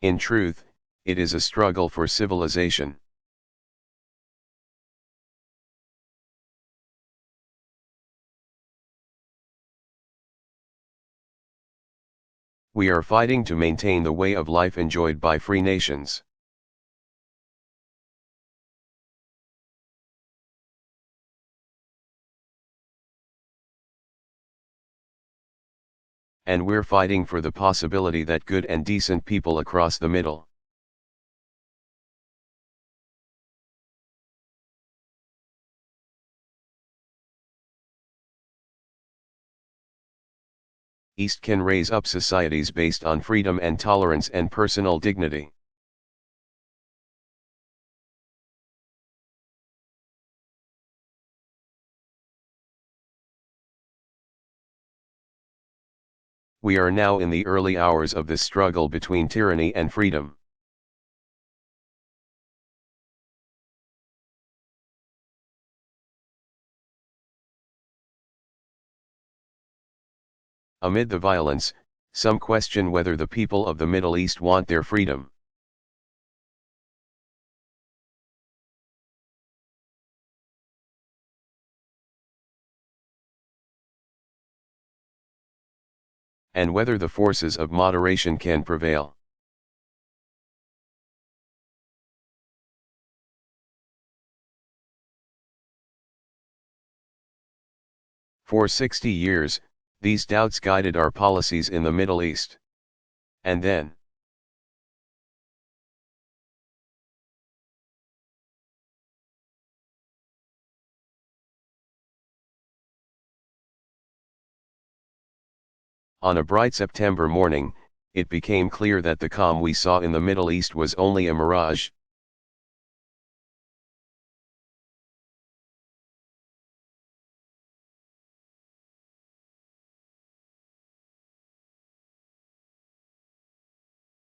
In truth, it is a struggle for civilization. We are fighting to maintain the way of life enjoyed by free nations. And we're fighting for the possibility that good and decent people across the middle East can raise up societies based on freedom and tolerance and personal dignity. We are now in the early hours of this struggle between tyranny and freedom. Amid the violence, some question whether the people of the Middle East want their freedom. And whether the forces of moderation can prevail. For 60 years, these doubts guided our policies in the Middle East. And then, on a bright September morning, it became clear that the calm we saw in the Middle East was only a mirage.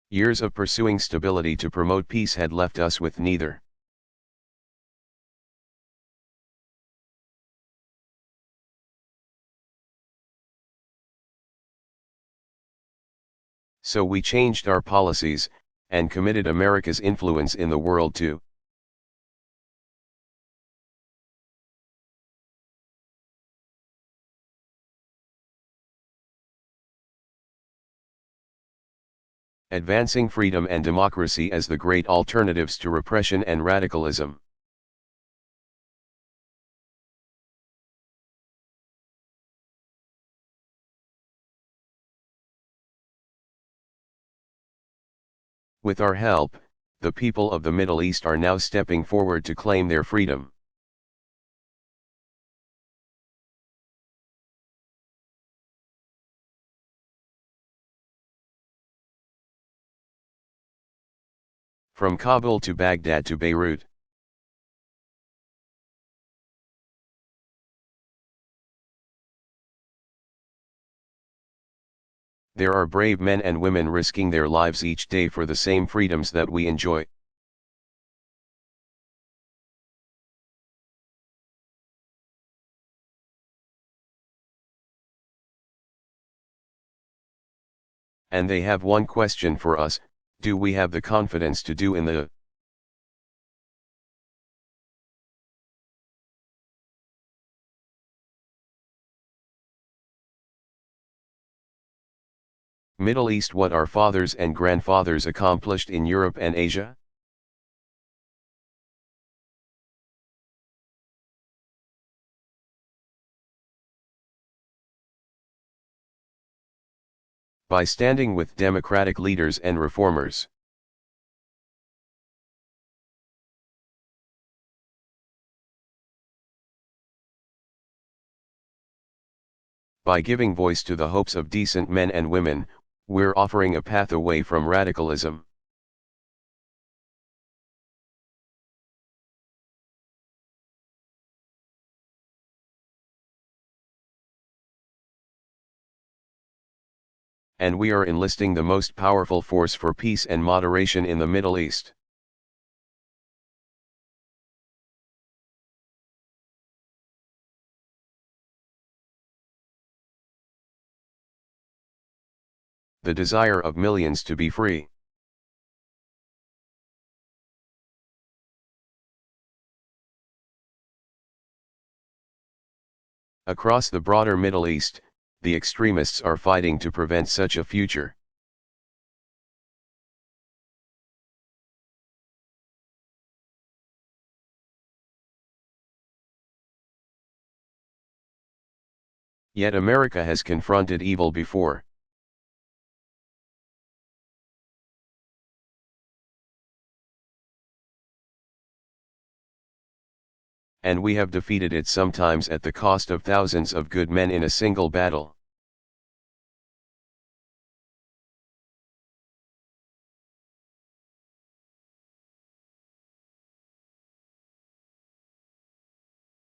Years of pursuing stability to promote peace had left us with neither. So we changed our policies, and committed America's influence in the world to advancing freedom and democracy as the great alternatives to repression and radicalism. With our help, the people of the Middle East are now stepping forward to claim their freedom. From Kabul to Baghdad to Beirut. There are brave men and women risking their lives each day for the same freedoms that we enjoy. And they have one question for us: do we have the confidence to do in the Middle East what our fathers and grandfathers accomplished in Europe and Asia? By standing with democratic leaders and reformers. By giving voice to the hopes of decent men and women, we're offering a path away from radicalism. And we are enlisting the most powerful force for peace and moderation in the Middle East. The desire of millions to be free. Across the broader Middle East, the extremists are fighting to prevent such a future. Yet America has confronted evil before. And we have defeated it sometimes at the cost of thousands of good men in a single battle.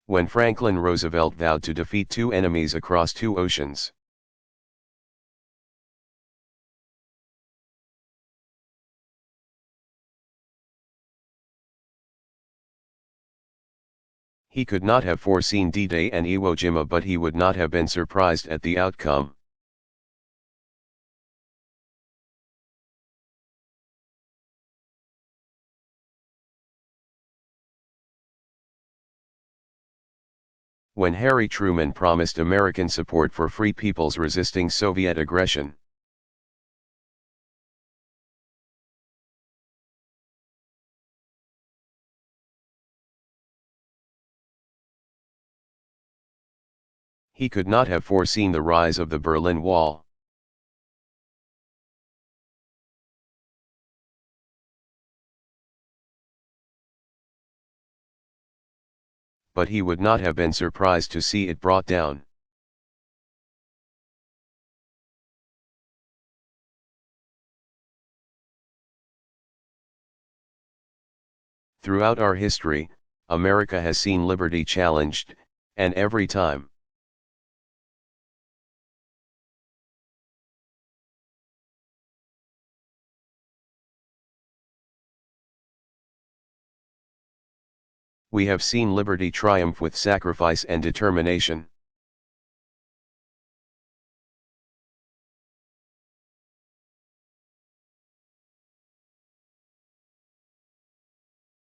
When Franklin Roosevelt vowed to defeat two enemies across two oceans, he could not have foreseen D-Day and Iwo Jima, but he would not have been surprised at the outcome. When Harry Truman promised American support for free peoples resisting Soviet aggression, he could not have foreseen the rise of the Berlin Wall. But he would not have been surprised to see it brought down. Throughout our history, America has seen liberty challenged, and every time we have seen liberty triumph with sacrifice and determination.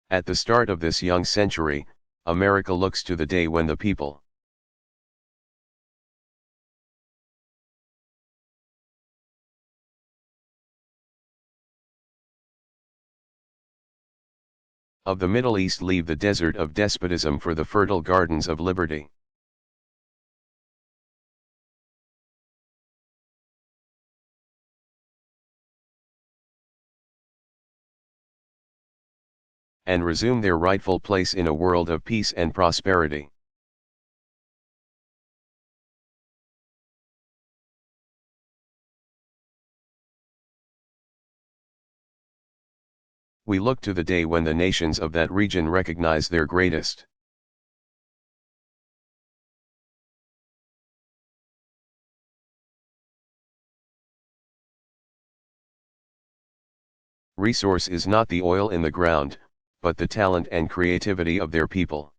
At the start of this young century, America looks to the day when the people of the Middle East leave the desert of despotism for the fertile gardens of liberty. And resume their rightful place in a world of peace and prosperity. We look to the day when the nations of that region recognize their greatest resource is not the oil in the ground, but the talent and creativity of their people.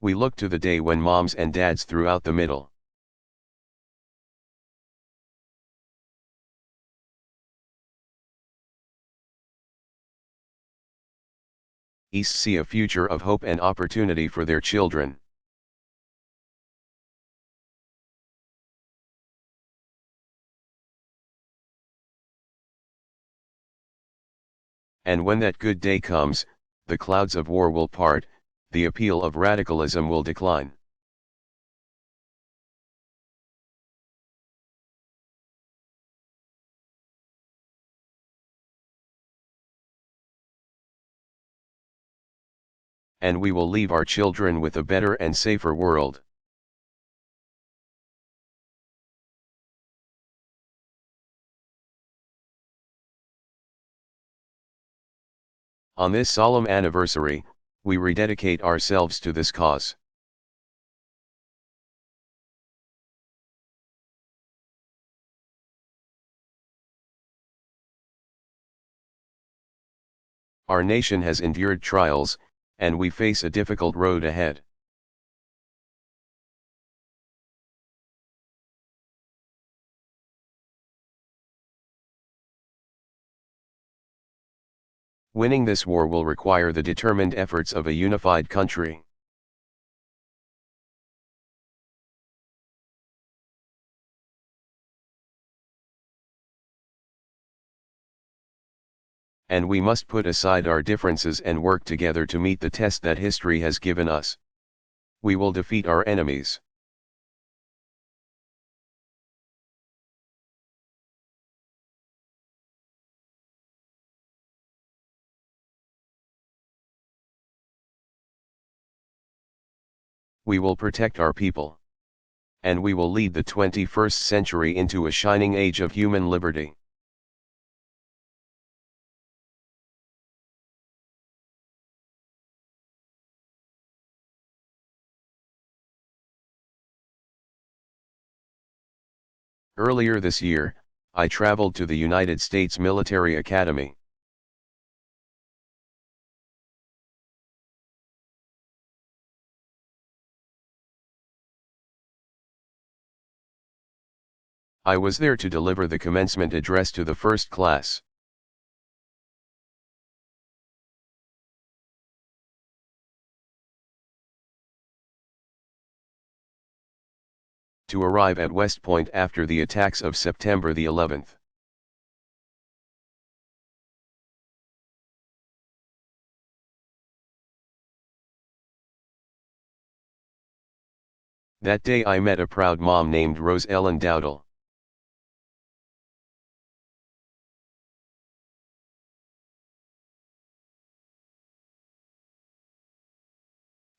We look to the day when moms and dads throughout the Middle East see a future of hope and opportunity for their children. And when that good day comes, the clouds of war will part, the appeal of radicalism will decline. And we will leave our children with a better and safer world. On this solemn anniversary, we rededicate ourselves to this cause. Our nation has endured trials, and we face a difficult road ahead. Winning this war will require the determined efforts of a unified country. And we must put aside our differences and work together to meet the test that history has given us. We will defeat our enemies. We will protect our people. And we will lead the 21st century into a shining age of human liberty. Earlier this year, I traveled to the United States Military Academy. I was there to deliver the commencement address to the first class. To arrive at West Point after the attacks of September the 11th. That day I met a proud mom named Rose Ellen Dowdle.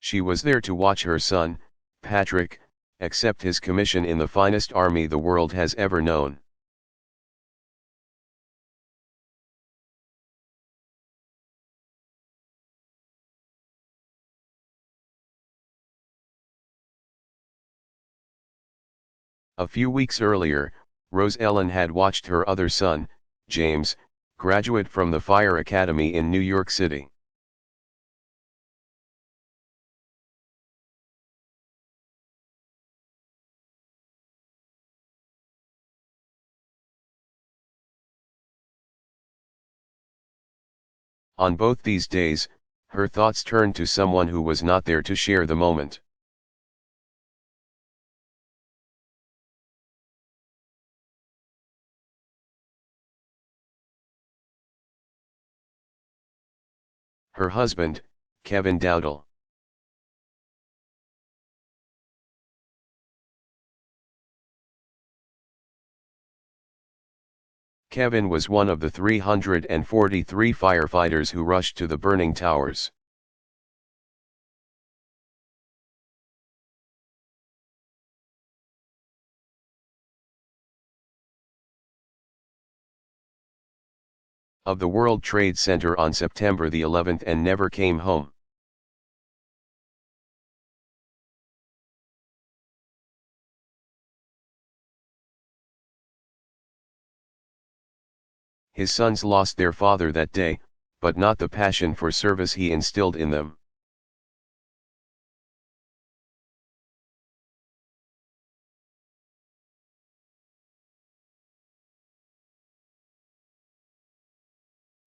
She was there to watch her son, Patrick, accept his commission in the finest army the world has ever known. A few weeks earlier, Rose Ellen had watched her other son, James, graduate from the Fire Academy in New York City. On both these days, her thoughts turned to someone who was not there to share the moment. Her husband, Kevin Dowdle. Kevin was one of the 343 firefighters who rushed to the burning towers. Of the World Trade Center on September the 11th and never came home. His sons lost their father that day, but not the passion for service he instilled in them.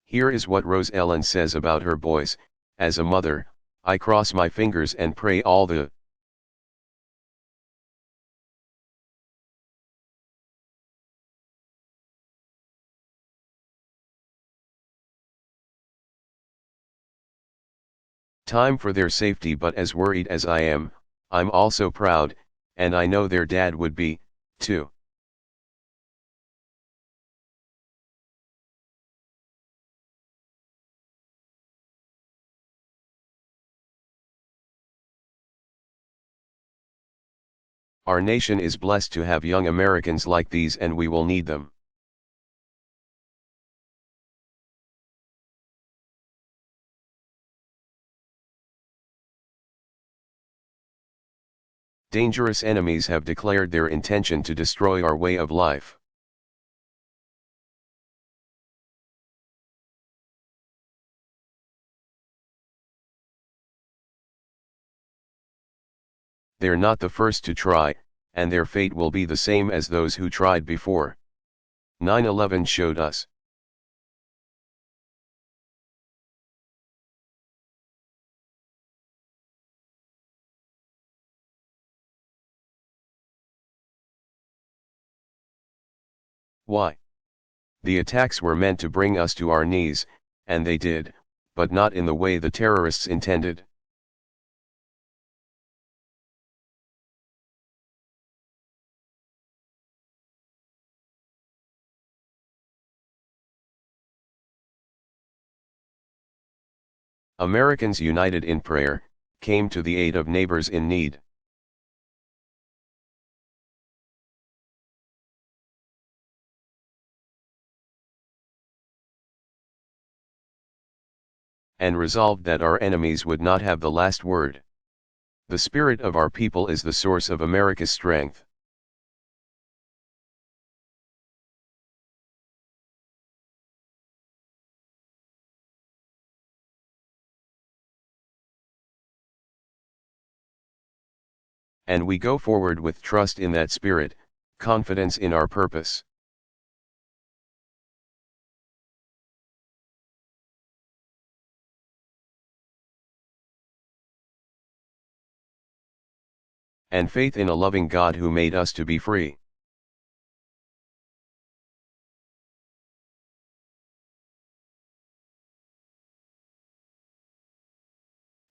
Here is what Rose Ellen says about her boys: as a mother, I cross my fingers and pray all the time for their safety, but as worried as I am, I'm also proud, and I know their dad would be, too. Our nation is blessed to have young Americans like these, and we will need them. Dangerous enemies have declared their intention to destroy our way of life. They're not the first to try, and their fate will be the same as those who tried before. 9/11 showed us. Why? The attacks were meant to bring us to our knees, and they did, but not in the way the terrorists intended. Americans united in prayer, came to the aid of neighbors in need. And resolved that our enemies would not have the last word. The spirit of our people is the source of America's strength. And we go forward with trust in that spirit, confidence in our purpose. And faith in a loving God who made us to be free.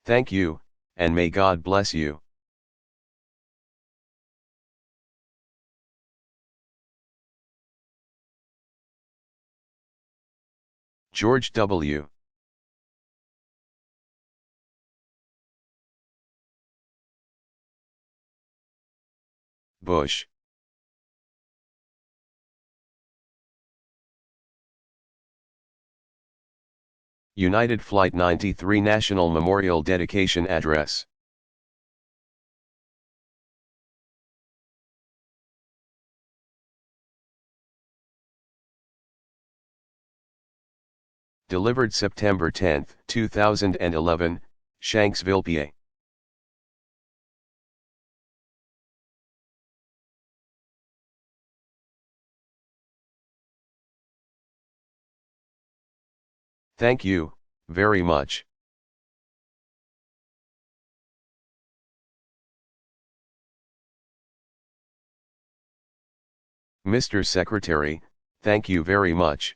Thank you, and may God bless you. George W. Bush. United Flight 93 National Memorial Dedication Address. Delivered September 10, 2011, Shanksville, PA. Thank you, very much. Mr. Secretary, thank you very much.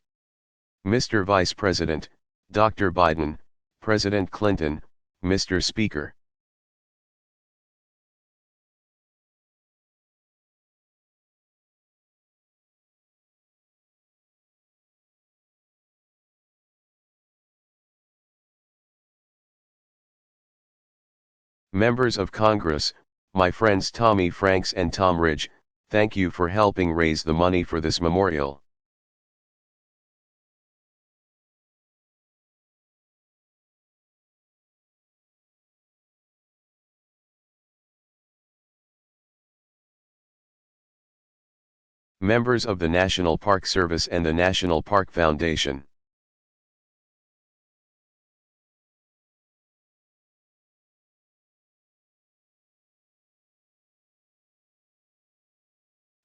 Mr. Vice President, Dr. Biden, President Clinton, Mr. Speaker. Members of Congress, my friends Tommy Franks and Tom Ridge, thank you for helping raise the money for this memorial. Members of the National Park Service and the National Park Foundation.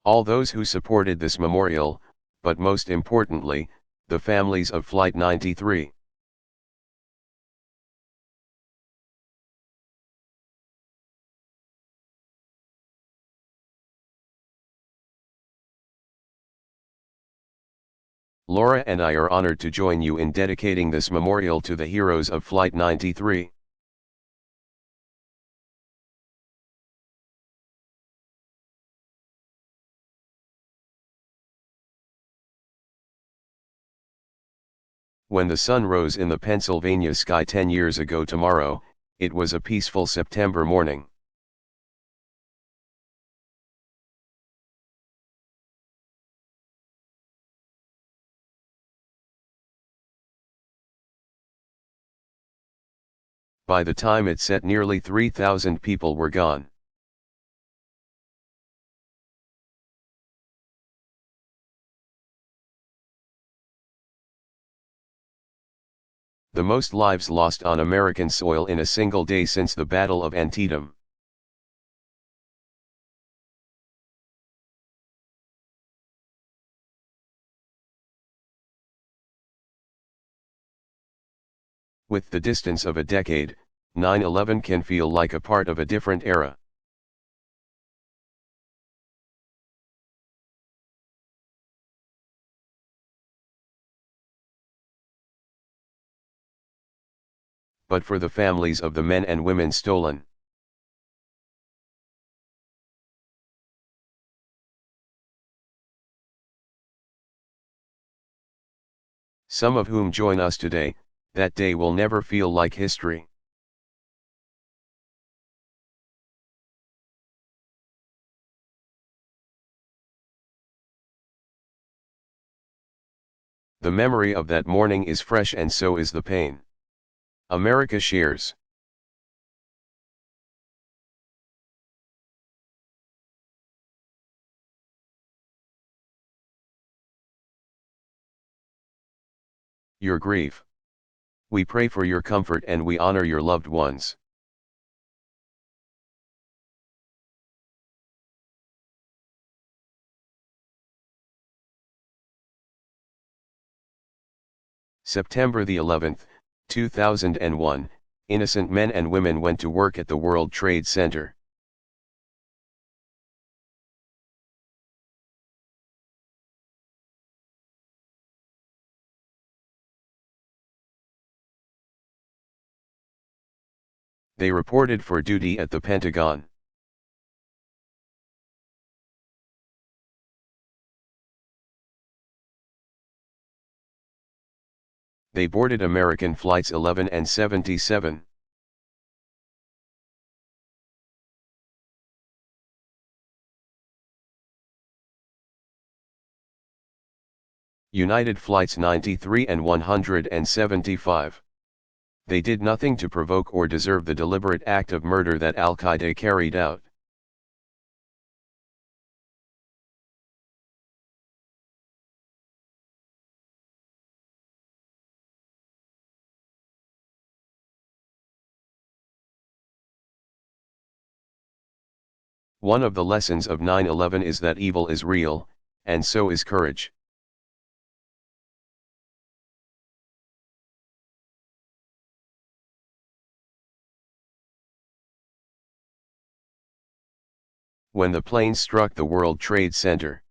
All those who supported this memorial, but most importantly, the families of Flight 93. Laura and I are honored to join you in dedicating this memorial to the heroes of Flight 93. When the sun rose in the Pennsylvania sky 10 years ago tomorrow, it was a peaceful September morning. By the time it set, nearly 3,000 people were gone. The most lives lost on American soil in a single day since the Battle of Antietam. With the distance of a decade, 9/11 can feel like a part of a different era. but for the families of the men and women stolen. Some of whom join us today, that day will never feel like history. The memory of that morning is fresh, and so is the pain. America shares. Your grief. We pray for your comfort and we honor your loved ones. September the 11th, 2001, innocent men and women went to work at the World Trade Center. They reported for duty at the Pentagon. They boarded American flights 11 and 77. United flights 93 and 175. They did nothing to provoke or deserve the deliberate act of murder that Al-Qaeda carried out. One of the lessons of 9/11 is that evil is real, and so is courage. When the plane struck the World Trade Center,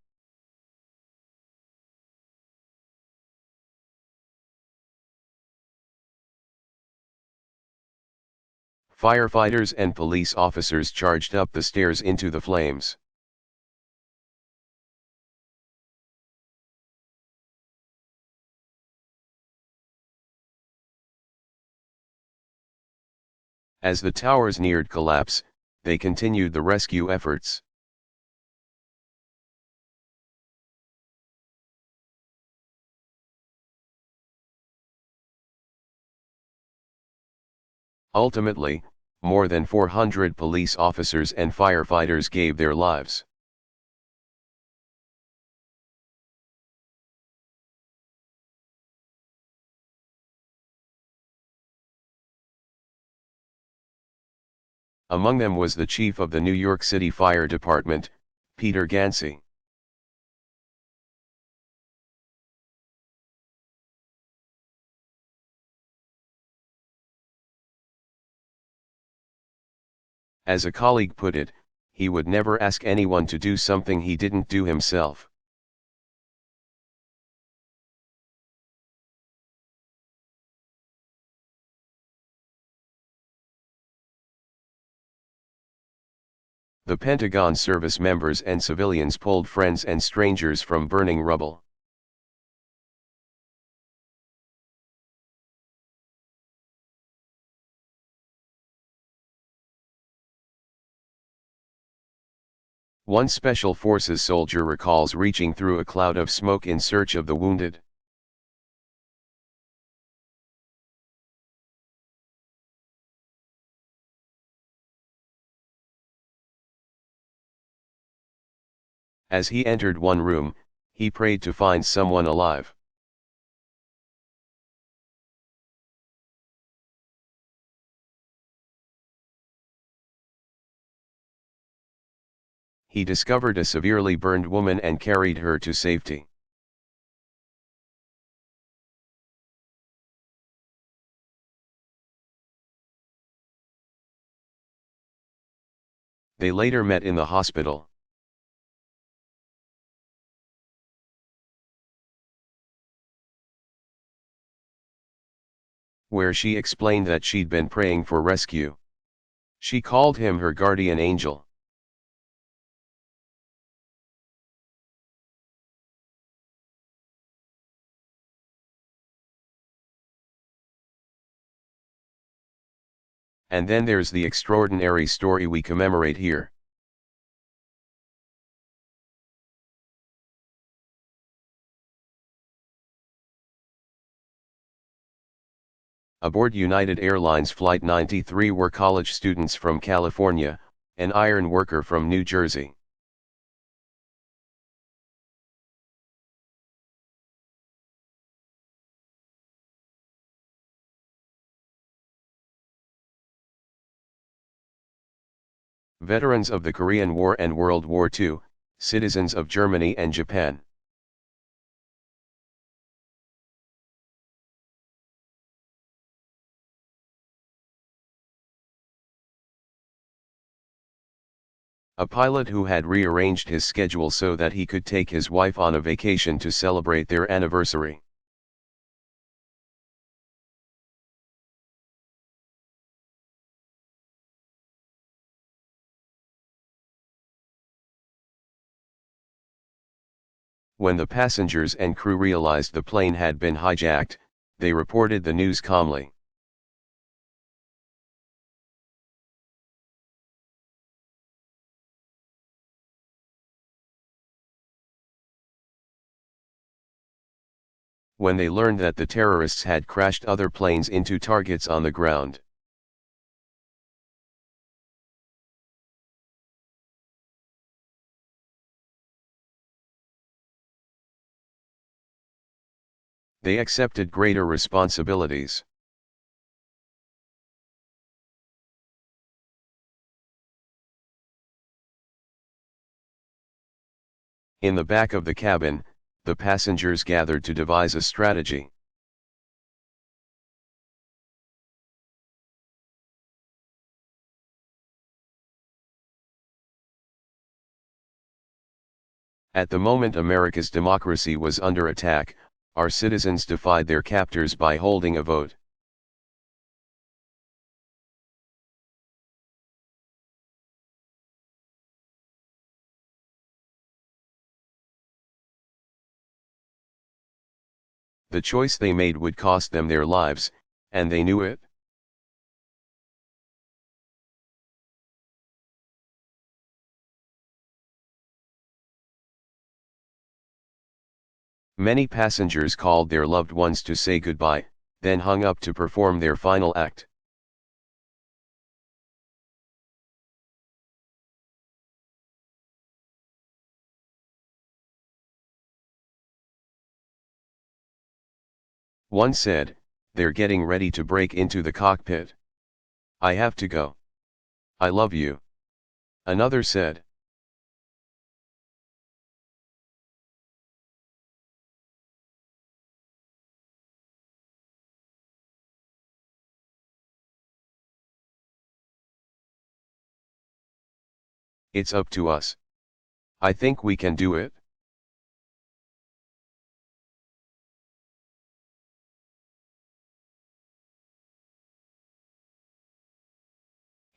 firefighters and police officers charged up the stairs into the flames. As the towers neared collapse, they continued the rescue efforts. Ultimately, more than 400 police officers and firefighters gave their lives. Among them was the chief of the New York City Fire Department, Peter Gansey. As a colleague put it, he would never ask anyone to do something he didn't do himself. The Pentagon service members and civilians pulled friends and strangers from burning rubble. One Special Forces soldier recalls reaching through a cloud of smoke in search of the wounded. As he entered one room, he prayed to find someone alive. He discovered a severely burned woman and carried her to safety. They later met in the hospital. where she explained that she'd been praying for rescue. She called him her guardian angel. And then there's the extraordinary story we commemorate here. Aboard United Airlines Flight 93 were college students from California, an iron worker from New Jersey. Veterans of the Korean War and World War II, citizens of Germany and Japan. A pilot who had rearranged his schedule so that he could take his wife on a vacation to celebrate their anniversary. When the passengers and crew realized the plane had been hijacked, they reported the news calmly. When they learned that the terrorists had crashed other planes into targets on the ground. They accepted greater responsibilities. In the back of the cabin, the passengers gathered to devise a strategy. At the moment America's democracy was under attack, our citizens defied their captors by holding a vote. The choice they made would cost them their lives, and they knew it. Many passengers called their loved ones to say goodbye, then hung up to perform their final act. One said, "They're getting ready to break into the cockpit. I have to go. I love you." Another said, "It's up to us. I think we can do it."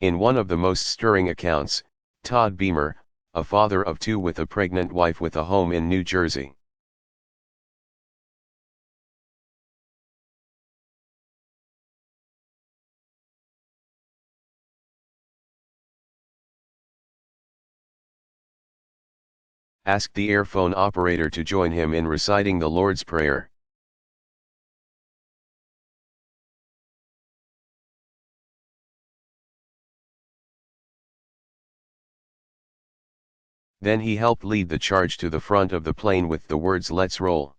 In one of the most stirring accounts, Todd Beamer, a father of two with a pregnant wife with a home in New Jersey. Asked the airphone operator to join him in reciting the Lord's Prayer. Then he helped lead the charge to the front of the plane with the words "Let's roll."